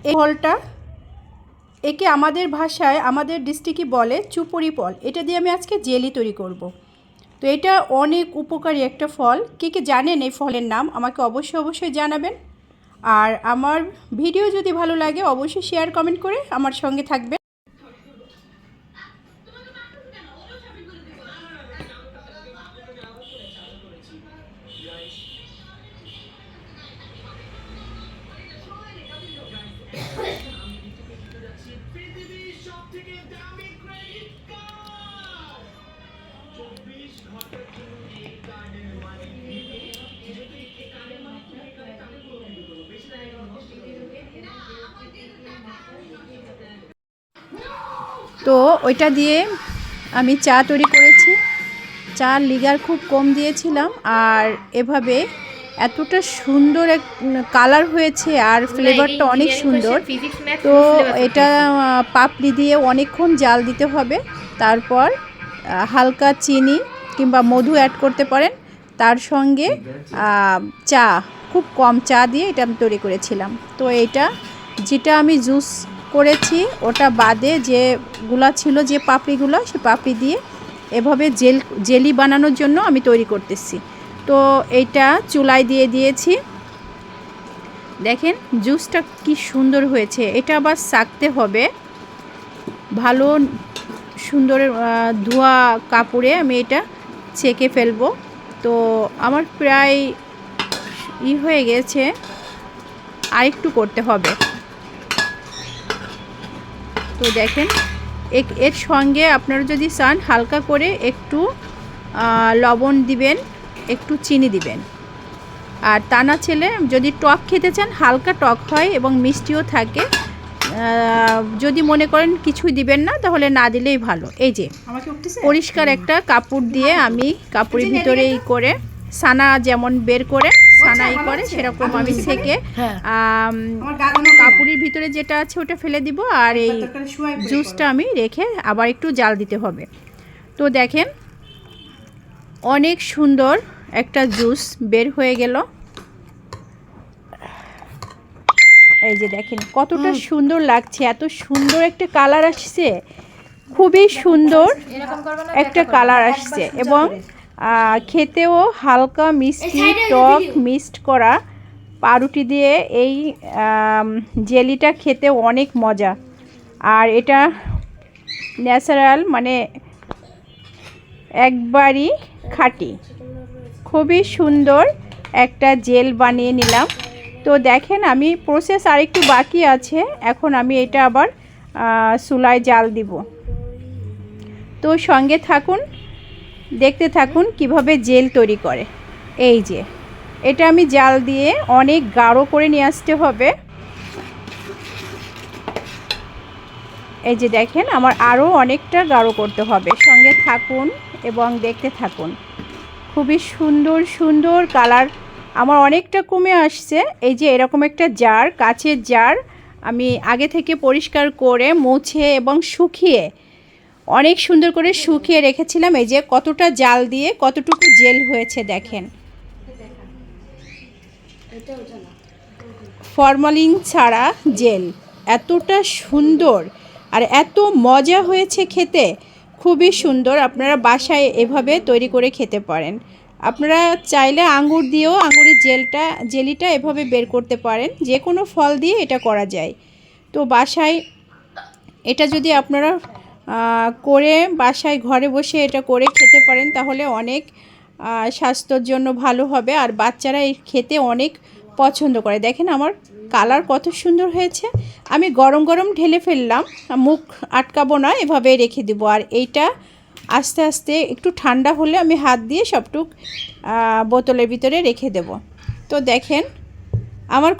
এই ফলটা, একে আমাদের ভাষায় আমাদের ডিস্ট্রিক্টে বলে চুপড়ি ফল। এটা দিয়ে আমি আজকে জেলি তৈরি করব। তো এটা অনেক উপকারী একটা ফল। কে কে জানেন এই ফলের নাম আমাকে অবশ্যই জানাবেন। আর আমার ভিডিও যদি ভালো লাগে অবশ্যই শেয়ার কমেন্ট করে আমার সঙ্গে থাকবেন। তো ওইটা দিয়ে আমি চা তৈরি করেছি। চা লিগার খুব কম দিয়েছিলাম, আর এভাবে এতটা সুন্দর এক কালার হয়েছে আর ফ্লেভারটা অনেক সুন্দর। তো এটা পাপড়ি দিয়ে অনেকক্ষণ জাল দিতে হবে। তারপর হালকা চিনি কিংবা মধু অ্যাড করতে পারেন। তার সঙ্গে চা, খুব কম চা দিয়ে এটা আমি তৈরি করেছিলাম। তো এটা যেটা আমি জুস করেছি ওটা বাদে যেগুলা ছিল, যে পাপড়িগুলো, সে পাপড়ি দিয়ে এভাবে জেলি বানানোর জন্য আমি তৈরি করতেছি। তো এইটা চুলায় দিয়ে দিয়েছি। দেখেন জুসটা কি সুন্দর হয়েছে। এটা আবার ছাঁকতে হবে ভালো সুন্দর ধোয়া কাপড়ে, আমি এটা ছেঁকে ফেলবো। তো আমার প্রায় হয়ে গেছে, আরেকটু করতে হবে। তো দেখেন এর সঙ্গে আপনারা যদি চান হালকা করে একটু লবণ দিবেন, একটু চিনি দিবেন। আর তা না ছেলে যদি টক খেতে চান, হালকা টক হয় এবং মিষ্টিও থাকে। যদি মনে করেন কিছুই দিবেন না, তাহলে না দিলেই ভালো। এই যে পরিষ্কার একটা কাপড় দিয়ে আমি কাপড়ের ভিতরে করে ছানা যেমন বের করে ছানাই করে সেরকম আমি ছেঁকে কাপড়ের ভিতরে যেটা আছে ওটা ফেলে দিব। আর এই জুসটা আমি রেখে আবার একটু জাল দিতে হবে। তো দেখেন অনেক সুন্দর একটা জুস বের হয়ে গেল। এই যে দেখেন কতটা সুন্দর লাগছে, এত সুন্দর একটা কালার আসছে, খুবই সুন্দর একটা কালার আসছে। এবং খেতেও হালকা মিষ্টি টক মিক্সড করা পাউরুটি দিয়ে এই জেলিটা খেতে অনেক মজা। আর এটা ন্যাচারাল, মানে একবারই খাঁটি। খুবই সুন্দর একটা জেল বানিয়ে নিলাম। তো দেখেন আমি প্রসেস আরেকটু বাকি আছে। এখন আমি এটা আবার চুলায় জাল দিব। তো সঙ্গে থাকুন, দেখতে থাকুন কিভাবে জেল তৈরি করে। এই যে এটা আমি জাল দিয়ে অনেক গাঢ় করে নিয়ে আসতে হবে। এই যে দেখেন আমার আরও অনেকটা গাঢ় করতে হবে। সঙ্গে থাকুন এবং দেখতে থাকুন। খুবই সুন্দর সুন্দর কালার আমার অনেকটা কমে আসছে। এই যে এরকম একটা জার, কাচের জার, আমি আগে থেকে পরিষ্কার করে মুছে এবং শুকিয়ে অনেক সুন্দর করে শুকিয়ে রেখেছিলাম। এই যে কতটা জাল দিয়ে কতটুকু জেল হয়েছে দেখেন। ফরমালিন ছাড়া জেল, এতটা সুন্দর আর এত মজা হয়েছে খেতে, খুবই সুন্দর। আপনারা বাসায় এভাবে তৈরি করে খেতে পারেন। আপনারা চাইলে আঙ্গুর দিয়েও আঙ্গুরের জেলিটা এভাবে বের করতে পারেন। যে কোনো ফল দিয়ে এটা করা যায়। তো বাসায় এটা যদি আপনারা করে বাসায় ঘরে বসে এটা করে খেতে পারেন, তাহলে অনেক স্বাস্থ্যের জন্য ভালো হবে। আর বাচ্চারা এই খেতে অনেক পছন্দ করে। দেখেন আমার কালার কত সুন্দর হয়েছে। আমি গরম গরম ঢেলে ফেললাম, মুখ আটকাবো না, এভাবে রেখে দেবো। আর এইটা আস্তে আস্তে একটু ঠান্ডা হলে আমি হাত দিয়ে সবটুক বোতলের ভিতরে রেখে দেব। তো দেখেন আমার